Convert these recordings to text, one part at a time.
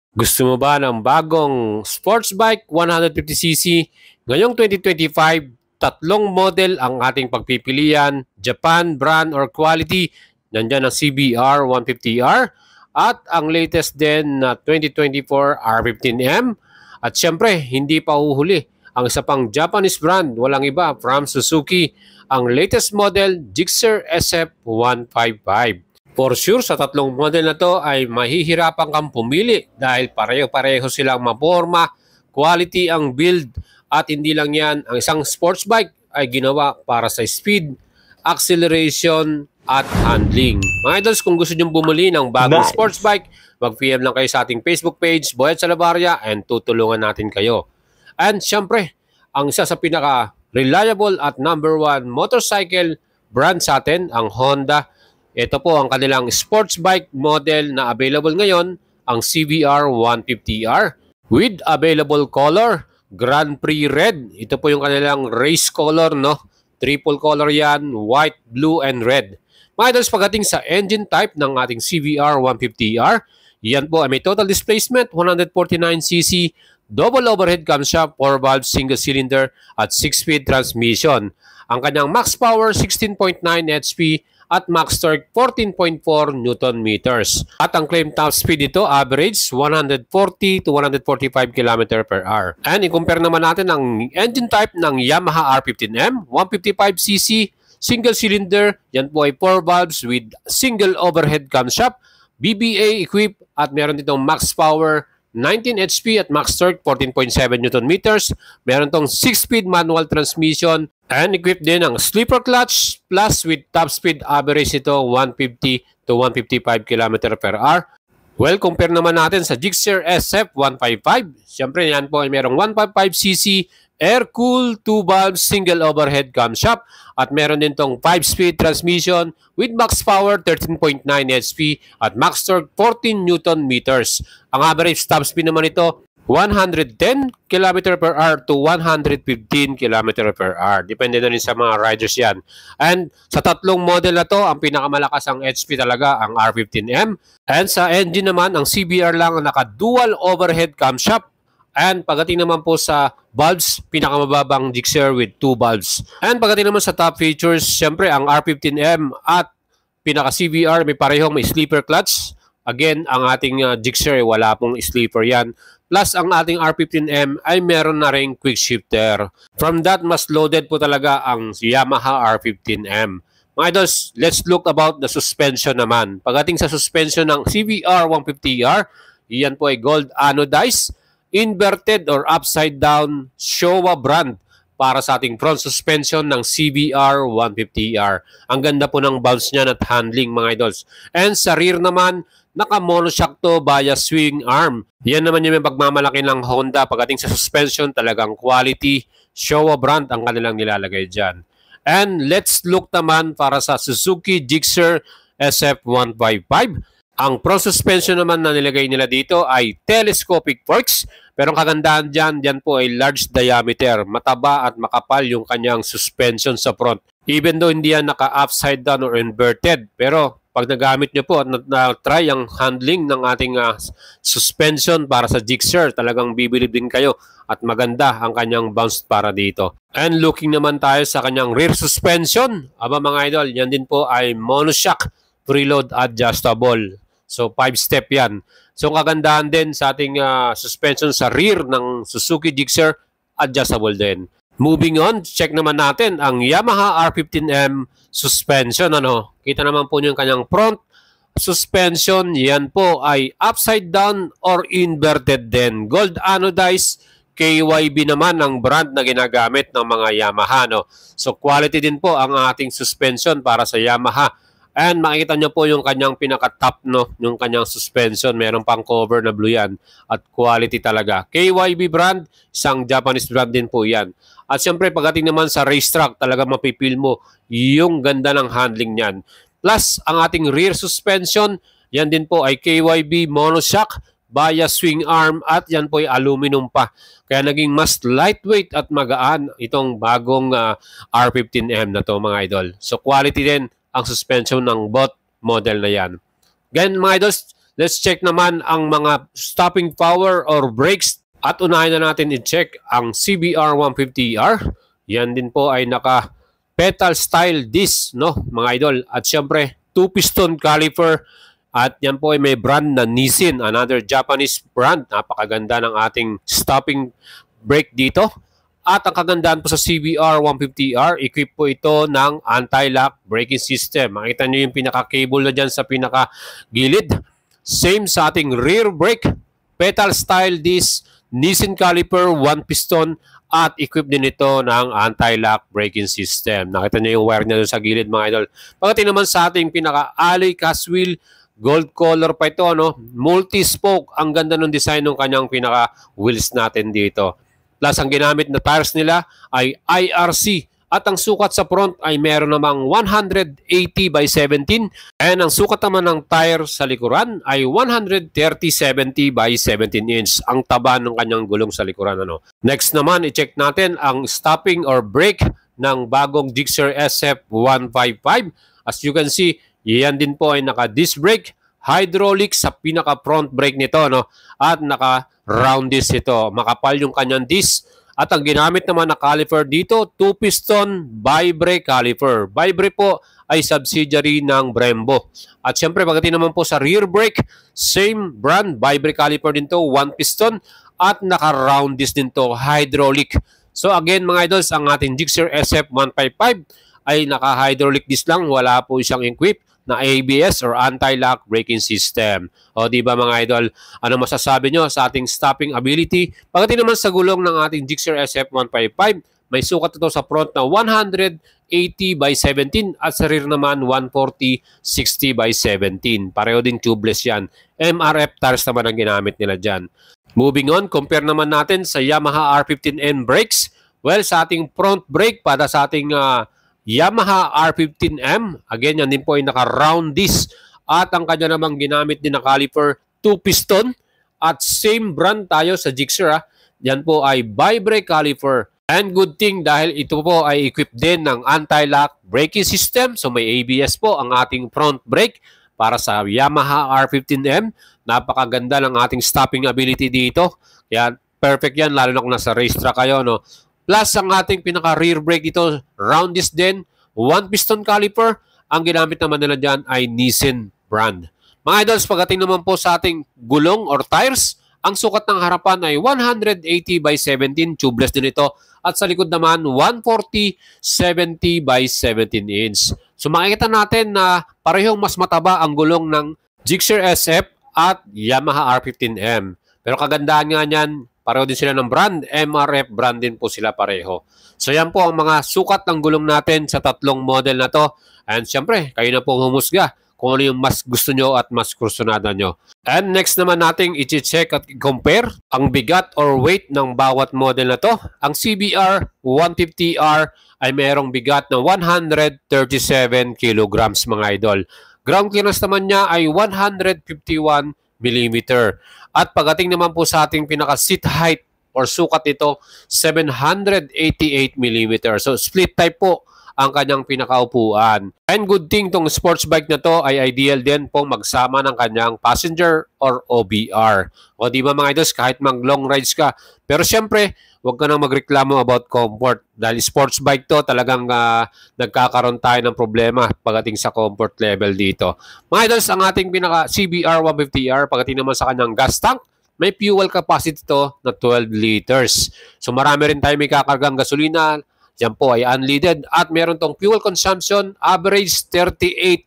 Gusto mo ba ng bagong sports bike 150cc? Ngayong 2025, tatlong model ang ating pagpipilian, Japan, brand or quality. Nandyan ang CBR 150R at ang latest din na 2024 R15M. At syempre, hindi pa uhuli. Ang isa pang Japanese brand, walang iba, from Suzuki, ang latest model, Gixxer SF155. For sure, sa tatlong model na to ay mahihirapan kang pumili dahil pareho-pareho silang maporma, quality ang build at hindi lang yan, ang isang sports bike ay ginawa para sa speed, acceleration at handling. Mga idols, kung gusto nyo bumili ng bagong sports bike, mag-PM lang kayo sa ating Facebook page, Boyet Salabarria, and tutulungan natin kayo. And syempre, ang isa sa pinaka-reliable at #1 motorcycle brand sa atin, ang Honda. Ito po ang kanilang sports bike model na available ngayon, ang CBR 150R with available color, Grand Prix Red. Ito po yung kanilang race color, no? Triple color yan, white, blue, and red. Mga idols, pagdating sa engine type ng ating CBR 150R, yan po ay may total displacement, 149cc, double overhead camshaft, 4-valve single cylinder at 6-speed transmission. Ang kanyang max power, 16.9 HP, at max torque 14.4 Newton meters. At ang claim top speed dito average 140 to 145 km per hour. And i-compare naman natin ang engine type ng Yamaha R15M, 155cc, single cylinder, yan po ay 4 valves with single overhead camshaft, BBA equipped at meron ditong max power 19 HP at max torque 14.7 Newton meters. Meron tong 6-speed manual transmission and equipped din ang sleeper clutch plus with top speed average ito 150 to 155 km per hour. Well, compare naman natin sa Gixxer SF155. Siyempre, yan po ay merong 155cc air-cooled 2-valve single overhead camshaft at meron din tong 5-speed transmission with max power 13.9 HP at max torque 14 Newton meters. Ang average top speed naman ito 110 km per hour to 115 km per hour. Depende na rin sa mga riders yan. And sa tatlong model na to, ang pinakamalakas ang HP talaga ang R15M. And sa engine naman, ang CBR lang ang naka-dual overhead camshaft. And pagdating naman po sa valves, pinakamababang Gixxer with 2 valves. And pagdating naman sa top features, syempre ang R15M at pinaka-CBR may parehong may sleeper clutch. Again, ang ating Gixxer wala pong sleeper yan. Plus, ang ating R15M ay meron na rin quick shifter. From that, mas loaded po talaga ang Yamaha R15M. Mga idols, let's look about the suspension naman. Pagdating sa suspension ng CBR 150R, yan po ay gold anodized, inverted or upside down Showa brand para sa ating front suspension ng CBR 150R. Ang ganda po ng bounce niya at handling, mga idols. And sa rear naman, naka-monoshock to via swing arm. Yan naman yung pagmamalaki ng Honda. Pagdating sa suspension, talagang quality. Showa brand ang kanilang nilalagay dyan. And let's look naman para sa Suzuki Gixxer SF155. Ang front suspension naman na nilagay nila dito ay telescopic forks. Pero ang kagandahan dyan po ay large diameter. Mataba at makapal yung kanyang suspension sa front. Even though hindi yan naka-upside down or inverted. Pero pag nagamit nyo po at na-try ang handling ng ating suspension para sa Gixxer, talagang bibilib din kayo at maganda ang kanyang bounce para dito. And looking naman tayo sa kanyang rear suspension. Aba mga idol, yan din po ay monoshock, preload adjustable. So 5-step yan. So kagandahan din sa ating suspension sa rear ng Suzuki Gixxer, adjustable din. Moving on, check naman natin ang Yamaha R15M suspension. Kita naman po yung kanyang front suspension. Yan po ay upside down or inverted din. Gold anodized, KYB naman ang brand na ginagamit ng mga Yamaha. So quality din po ang ating suspension para sa Yamaha. And makikita nyo po yung kanyang pinaka-top, yung kanyang suspension. Meron pang cover na blue yan. At quality talaga. KYB brand, isang Japanese brand din po yan. At siyempre, pagdating naman sa racetrack, talaga mapipil mo yung ganda ng handling niyan. Plus, ang ating rear suspension, yan din po ay KYB monoshock via swing arm at yan po ay aluminum pa. Kaya naging mas lightweight at magaan itong bagong R15M na to, mga idol. So, quality din ang suspension ng both model na yan. Ganyan mga idols, let's check naman ang mga stopping power or brakes. At unahin na natin i-check ang CBR 150R. Yan din po ay naka pedal style disc, no, mga idol. At syempre, 2-piston caliper. At yan po ay may brand na Nissin, another Japanese brand. Napakaganda ng ating stopping brake dito. At ang kagandahan po sa CBR 150R, equip po ito ng anti-lock braking system. Makita nyo yung pinaka-cable na dyan sa pinaka-gilid. Same sa ating rear brake, pedal style disc, Nissin caliper, 1-piston, at equip din ito ng anti-lock braking system. Nakita nyo yung wire niya doon sa gilid, mga idol. Pagdating naman sa ating pinaka-alloy cast wheel, gold color pa ito, no? Multi-spoke. Ang ganda ng design ng kanyang pinaka-wheels natin dito. Plus, ang ginamit na tires nila ay IRC. At ang sukat sa front ay meron namang 180 by 17. And ang sukat naman ng tire sa likuran ay 130-70 by 17 inch. Ang taba ng kanyang gulong sa likuran. Ano. Next naman, i-check natin ang stopping or brake ng bagong Gixxer SF155. As you can see, yan din po ay naka-disc brake, hydraulic sa pinaka-front brake nito. No? At naka-round disc ito. Makapal yung kanyang disc. At ang ginamit naman na caliper dito, 2-piston bi-brake caliper. Bi-brake po ay subsidiary ng Brembo. At syempre, pagdating naman po sa rear brake, same brand, bi-brake caliper din to, 1-piston. At naka-round disc din to, hydraulic. So again mga idols, ang ating Gixxer SF155 ay naka-hydraulic disc lang. Wala po siyang equip na ABS or anti-lock braking system. O di ba mga idol, ano masasabi nyo sa ating stopping ability? Pagdating naman sa gulong ng ating Gixxer SF155, may sukat ito sa front na 180 by 17 at sa rear naman 140-60 by 17. Pareho din tubeless yan. MRF tires naman ang ginamit nila dyan. Moving on, compare naman natin sa Yamaha R15N brakes. Well, sa ating front brake, para sa ating Yamaha R15M, again, yan din po ay naka-round disc at ang kanya namang ginamit din na caliper, 2-piston at same brand tayo sa Gixxer. Yan po ay bi-brake caliper. And good thing dahil ito po ay equipped din ng anti-lock braking system. So may ABS po ang ating front brake para sa Yamaha R15M. Napakaganda ng ating stopping ability dito. Kaya perfect yan lalo na kung nasa racetrack kayo, no? Plus, ang ating pinaka-rear brake dito, round disc din, 1-piston caliper. Ang ginamit naman nila dyan ay Nissin brand. Mga idols, pagdating naman po sa ating gulong or tires, ang sukat ng harapan ay 180 by 17, tubeless din ito. At sa likod naman, 140-70 by 17 inch. So makikita natin na parehong mas mataba ang gulong ng Gixxer SF at Yamaha R15M. Pero kagandahan nga niyan, pareho din sila ng brand, MRF brand din po sila pareho. So yan po ang mga sukat ng gulong natin sa tatlong model na to. And syempre, kayo na pong humusga kung ano yung mas gusto nyo at mas kursunada nyo. And next naman nating i-check at i-compare ang bigat or weight ng bawat model na to. Ang CBR 150R ay mayroong bigat na 137 kilograms mga idol. Ground clearance naman niya ay 151 mm. At pagdating naman po sa ating pinaka-seat height or sukat ito, 788 mm. So split type po ang kanyang pinakaupuan. And good thing tong sports bike na to ay ideal din pong magsama ng kanyang passenger or OBR. O di ba mga idols, kahit mag long rides ka. Pero syempre, huwag ka nang magreklamo about comfort. Dahil sports bike to, talagang nagkakaroon tayo ng problema pagdating sa comfort level dito. Mga idols, ang ating pinaka CBR 150R, pagdating naman sa kanyang gas tank, may fuel capacity to na 12 liters. So marami rin tayo may kakargang gasolina. Yan po ay unleaded. At meron tong fuel consumption, average 38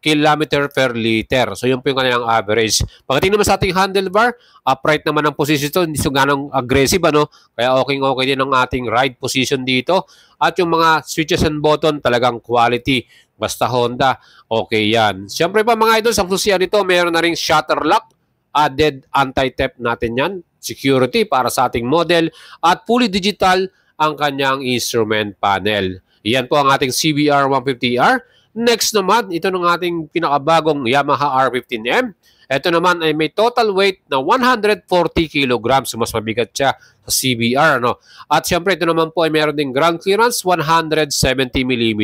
km per liter. So yun po yung kanilang average. Pagdating naman sa ating handlebar, upright naman ang position ito. Hindi so ganong aggressive, ano? Kaya okay din ang ating ride position dito. At yung mga switches and button, talagang quality. Basta Honda, okay yan. Siyempre pa mga idols, ang susiyan nito, meron na ring shutter lock. Added anti-theft natin yan. Security para sa ating model. At fully digital ang kanyang instrument panel. Yan po ang ating CBR 150R. Next naman, ito ng ating pinakabagong Yamaha R15M. Ito naman ay may total weight na 140 kilograms. So mas mabigat siya sa CBR. No? At syempre, ito naman po ay meron ding ground clearance 170 mm.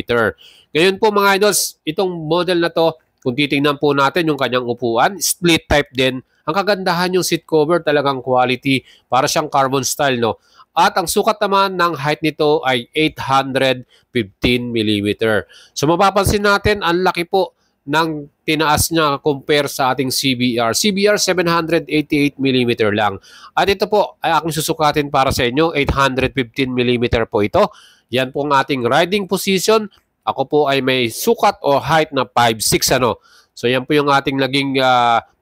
Ngayon po mga idols, itong model na to Kung titingnan po natin yung kanyang upuan, split type din. Ang kagandahan yung seat cover, talagang quality, para siyang carbon style, no? At ang sukat naman ng height nito ay 815 mm. So mapapansin natin, ang laki po ng tinaas niya compare sa ating CBR. CBR 788 mm lang. At ito po ay aking susukatin para sa inyo, 815 mm po ito. Yan po ang ating riding position. Ako po ay may sukat o height na 5'6", ano. So yan po yung ating naging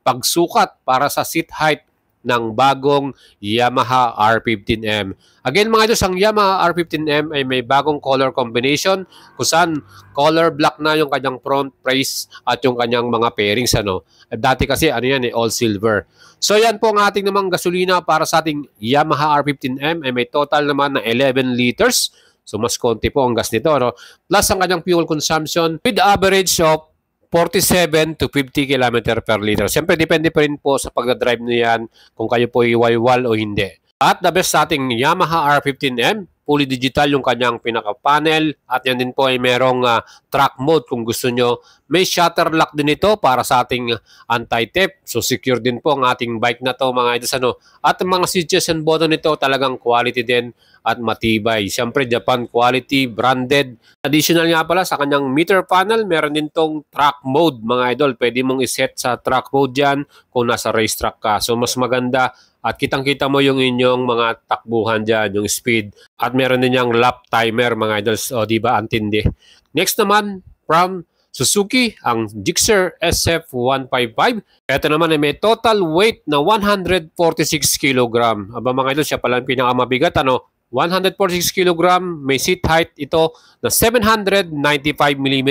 pagsukat para sa seat height ng bagong Yamaha R15M. Again mga ito, ang Yamaha R15M ay may bagong color combination kung saan color black na yung kanyang front brace at yung kanyang mga pairings, ano. At dati kasi ano yan all silver. So yan po ang ating namang gasolina para sa ating Yamaha R15M ay may total naman na 11 liters. So mas konti po ang gas nito, no? Plus ang kanyang fuel consumption with average of 47 to 50 km per liter. Siyempre, depende pa rin po sa pagdadrive nyo yan kung kayo po iwaywal o hindi. At the best sa ating Yamaha R15M, fully digital yung kanyang pinaka-panel at yan din po ay merong track mode kung gusto nyo. May shutter lock din ito para sa ating anti-theft. So secure din po ang ating bike na to mga idos, ano. At ang mga switches and button nito talagang quality din at matibay. Siyempre Japan quality, branded. Additional nga pala sa kanyang meter panel, meron din tong track mode mga idol. Pwede mong iset sa track mode dyan kung nasa racetrack ka. So mas maganda at kitang-kita mo yung inyong mga takbuhan dyan, yung speed. At meron din yung lap timer mga idols. O diba, antindi. Next naman, from Suzuki, ang Gixxer SF155. Ito naman ay may total weight na 146 kg. Aba mga idol, siya pala ang pinakamabigat, ano? 146 kg, may seat height ito na 795 mm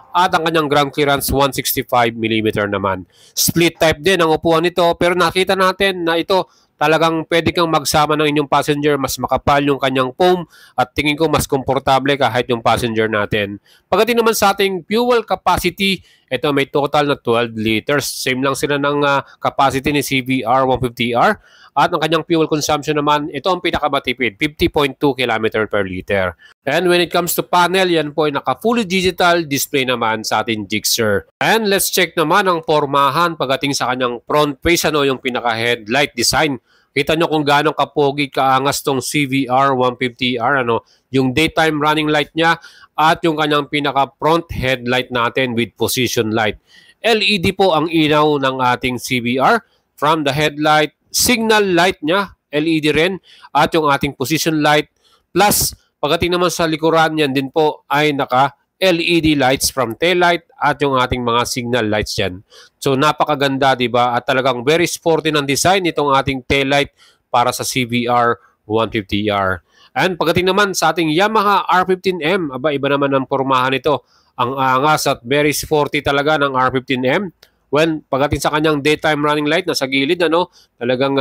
at ang kanyang ground clearance 165 mm naman. Split type din ang upuan nito pero nakita natin na ito talagang pwede kang magsama ng inyong passenger, mas makapal yung kanyang foam at tingin ko mas komportable kahit yung passenger natin. Pagdating naman sa ating fuel capacity, ito may total na 12 liters. Same lang sila ng capacity ni CBR 150R. At ang kanyang fuel consumption naman, ito ang pinakamatipid, 50.2 km per liter. And when it comes to panel, yan po ay naka-fully digital display naman sa ating Gixxer. And let's check naman ang pormahan pagdating sa kanyang front face, ano, yung pinaka-headlight design. Kita nyo kung gaano kapogi kaangas tong CBR 150R, ano, yung daytime running light niya at yung kanyang pinaka-front headlight natin with position light. LED po ang ilaw ng ating CBR from the headlight, signal light niya, LED rin, at yung ating position light. Plus, pagdating naman sa likuran, yan din po ay naka-LED lights from tail light at yung ating mga signal lights yan. So, napakaganda, di ba? At talagang very sporty ng design itong ating tail light para sa CBR 150R. And pagdating naman sa ating Yamaha R15M, aba, iba naman ang pormahan nito. Ang angas at very sporty talaga ng R15M. When pagdating sa kanyang daytime running light, nasa gilid, ano, talagang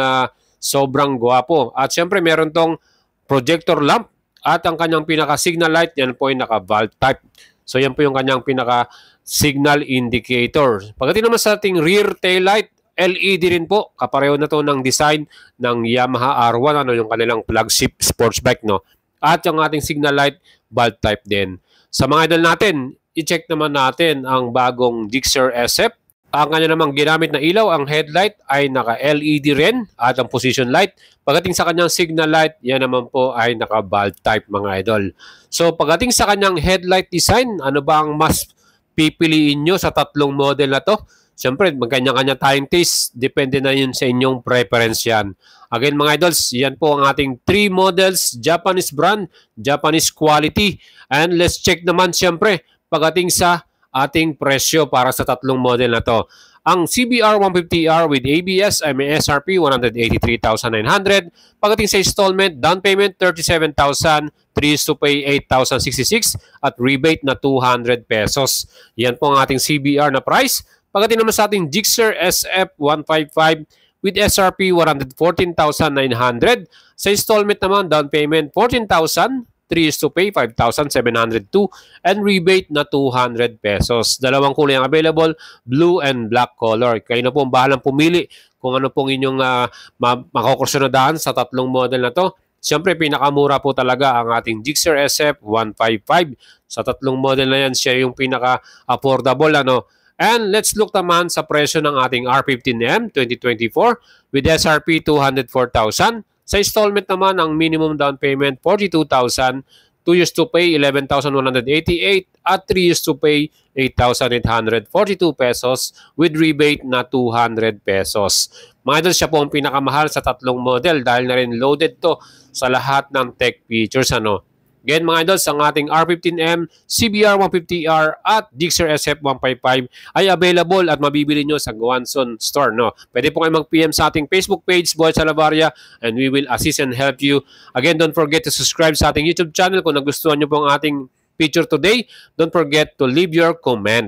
sobrang gwapo. At syempre, meron tong projector lamp at ang kanyang pinaka-signal light, yan po ay naka-valve type. So, yan po yung kanyang pinaka-signal indicator. Pagdating naman sa ating rear tail light, LED rin po. Kapareho na to ng design ng Yamaha R1, ano, yung kanilang flagship sports bike, no? At yung ating signal light, valve type din. Sa mga idol natin, i-check naman natin ang bagong Gixxer SF. Ang kanya namang ginamit na ilaw, ang headlight ay naka-LED rin at ang position light. Pagdating sa kanyang signal light, yan naman po ay naka-valve type mga idol. So pagdating sa kanyang headlight design, ano ba ang mas pipiliin nyo sa tatlong model na to? Siyempre, magkanya-kanya tayong taste. Depende na yun sa inyong preference yan. Again mga idols, yan po ang ating 3 models, Japanese brand, Japanese quality. And let's check naman siyempre pagdating sa ating presyo para sa tatlong model na to. Ang CBR 150R with ABS ay may SRP 183,900. Pagdating sa installment, down payment 37,000, 3 to pay 8,066 at rebate na 200 pesos. Yan po ang ating CBR na price. Pagdating naman sa ating Gixxer SF155 with SRP 114,900. Sa installment naman, down payment 14,000, 3 is to pay 5,702 and rebate na 200 pesos. Dalawang kulay ang available, blue and black color. Kayo na po ang bahalang pumili kung ano pong inyong makukursunodaan sa tatlong model na to. Siyempre, pinakamura po talaga ang ating Gixxer SF155. Sa tatlong model na yan, siya yung pinaka-affordable, ano. And let's look naman sa presyo ng ating R15M 2024 with SRP 204,000. Sa installment naman, ang minimum down payment 42,000, 2 years to pay 11,188 at 3 years to pay 8,842 pesos with rebate na 200 pesos. Mga idol, siya po ang pinakamahal sa tatlong model dahil na rin loaded to sa lahat ng tech features. Again mga idol, ang ating R15M, CBR 150R at Gixxer SF 155 ay available at mabibili nyo sa Guanzon Store. Pwede po kayo mag-PM sa ating Facebook page, Boy Salavarria, and we will assist and help you. Again, don't forget to subscribe sa ating YouTube channel. Kung nagustuhan nyo po ang ating picture today, don't forget to leave your comment.